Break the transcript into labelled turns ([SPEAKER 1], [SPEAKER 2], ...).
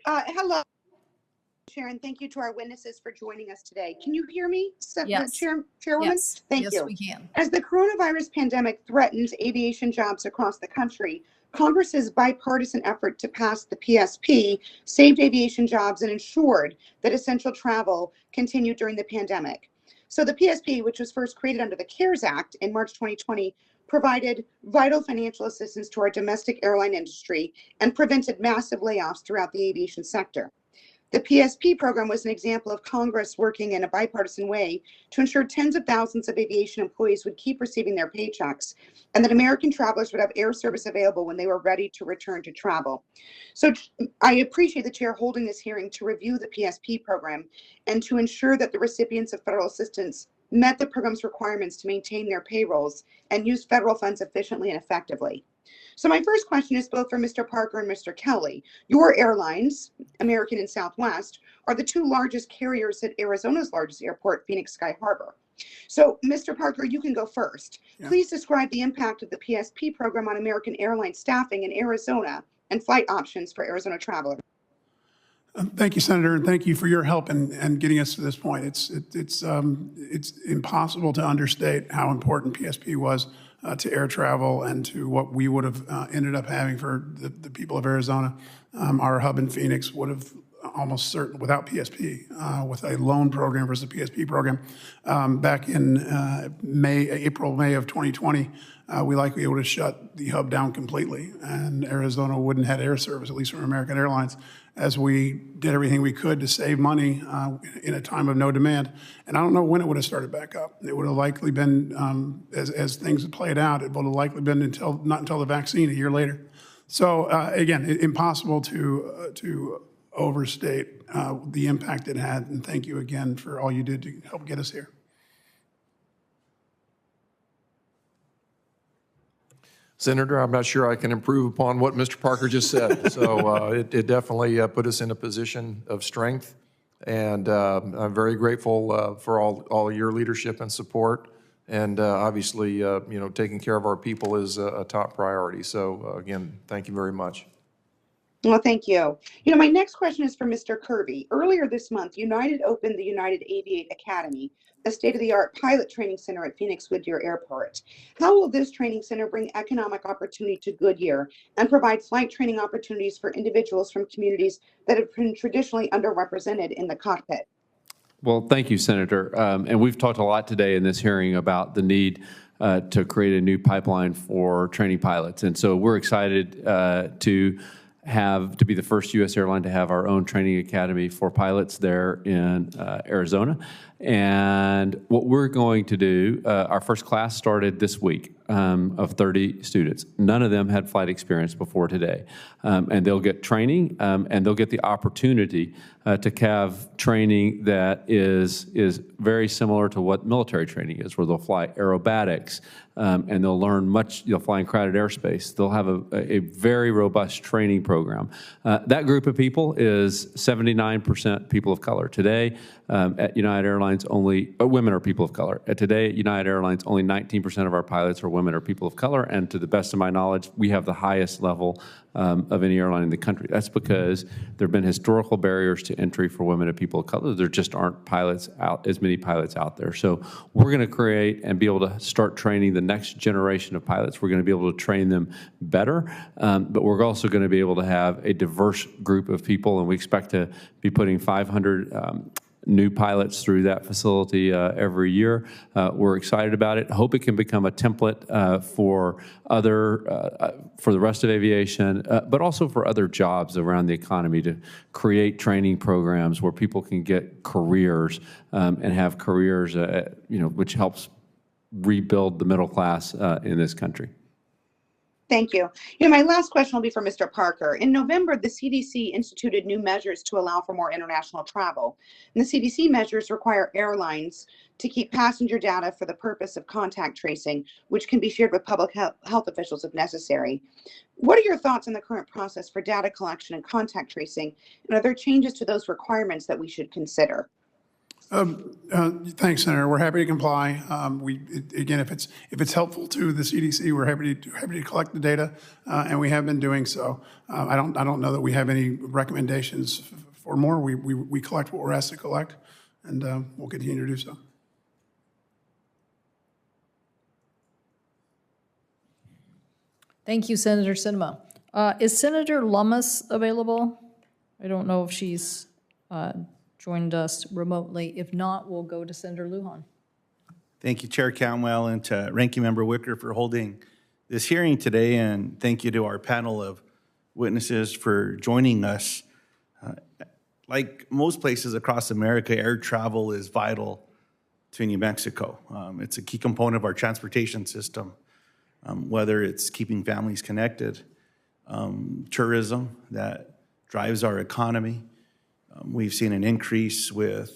[SPEAKER 1] Hello, Sharon. Thank you to our witnesses for joining us today. Can you hear me,
[SPEAKER 2] Yes.
[SPEAKER 1] Chairwoman?
[SPEAKER 2] Yes.
[SPEAKER 1] Thank
[SPEAKER 2] Yes,
[SPEAKER 1] you.
[SPEAKER 2] we can.
[SPEAKER 1] As the coronavirus pandemic threatens aviation jobs across the country, Congress's bipartisan effort to pass the PSP saved aviation jobs and ensured that essential travel continued during the pandemic. So the PSP, which was first created under the CARES Act in March 2020, provided vital financial assistance to our domestic airline industry and prevented massive layoffs throughout the aviation sector. The PSP program was an example of Congress working in a bipartisan way to ensure tens of thousands of aviation employees would keep receiving their paychecks and that American travelers would have air service available when they were ready to return to travel. So I appreciate the chair holding this hearing to review the PSP program and to ensure that the recipients of federal assistance met the program's requirements to maintain their payrolls and use federal funds efficiently and effectively. So my first question is both for Mr. Parker and Mr. Kelly. Your airlines, American and Southwest, are the two largest carriers at Arizona's largest airport, Phoenix Sky Harbor. So, Mr. Parker, you can go first.
[SPEAKER 3] Yeah.
[SPEAKER 1] Please describe the impact of the PSP program on American Airlines staffing in Arizona and flight options for Arizona travelers.
[SPEAKER 3] Thank you, Senator, and thank you for your help in getting us to this point. It's impossible to understate how important PSP was to air travel and to what we would have ended up having for the people of Arizona. Our hub in Phoenix would have almost certain without PSP, with a loan program versus a PSP program. Back in April, May of 2020, we likely would have shut the hub down completely, and Arizona wouldn't have had air service, at least from American Airlines, as we did everything we could to save money in a time of no demand. And I don't know when it would have started back up. It would have likely been, as things had played out, it would have likely been not until the vaccine a year later. So again, impossible to overstate the impact it had. And thank you again for all you did to help get us here.
[SPEAKER 4] Senator, I'm not sure I can improve upon what Mr. Parker just said. So it definitely put us in a position of strength. And I'm very grateful for all your leadership and support. And obviously, taking care of our people is a top priority. So again, thank you very much.
[SPEAKER 1] Well, thank you. My next question is for Mr. Kirby. Earlier this month, United opened the United Aviate Academy, a state-of-the-art pilot training center at Phoenix Whittier Airport. How will this training center bring economic opportunity to Goodyear and provide flight training opportunities for individuals from communities that have been traditionally underrepresented in the cockpit?
[SPEAKER 5] Well, thank you, Senator. And we've talked a lot today in this hearing about the need to create a new pipeline for training pilots. And so we're excited to be the first U.S. airline to have our own training academy for pilots there in Arizona. And what we're going to do, our first class started this week of 30 students. None of them had flight experience before today. And they'll get training and they'll get the opportunity to have training that is very similar to what military training is, where they'll fly aerobatics and they'll learn they'll fly in crowded airspace. They'll have a very robust training program. That group of people is 79% people of color. Today at United Airlines, only women are people of color. Today at United Airlines, only 19% of our pilots are women or people of color, and to the best of my knowledge, we have the highest level of any airline in the country. That's because there have been historical barriers to entry for women and people of color. There just aren't as many pilots out there. So we're going to create and be able to start training the next generation of pilots. We're going to be able to train them better, but we're also going to be able to have a diverse group of people, and we expect to be putting 500 new pilots through that facility every year. We're excited about it. Hope it can become a template for the rest of aviation, but also for other jobs around the economy, to create training programs where people can get careers and have careers, which helps rebuild the middle class in this country.
[SPEAKER 1] Thank you. My last question will be for Mr. Parker. In November, the CDC instituted new measures to allow for more international travel. And the CDC measures require airlines to keep passenger data for the purpose of contact tracing, which can be shared with public health officials if necessary. What are your thoughts on the current process for data collection and contact tracing? And are there changes to those requirements that we should consider?
[SPEAKER 3] Thanks, Senator. We're happy to comply. Again, if it's helpful to the CDC, we're happy to collect the data, and we have been doing so. I don't know that we have any recommendations for more. We collect what we're asked to collect, and we'll continue to do so.
[SPEAKER 2] Thank you, Senator Sinema. Is Senator Lummis available? I don't know if she's joined us remotely. If not, we'll go to Senator Lujan.
[SPEAKER 6] Thank you, Chair Camwell, and to Ranking Member Wicker for holding this hearing today, and thank you to our panel of witnesses for joining us. Like most places across America, air travel is vital to New Mexico. It's a key component of our transportation system, whether it's keeping families connected, tourism that drives our economy. We've seen an increase with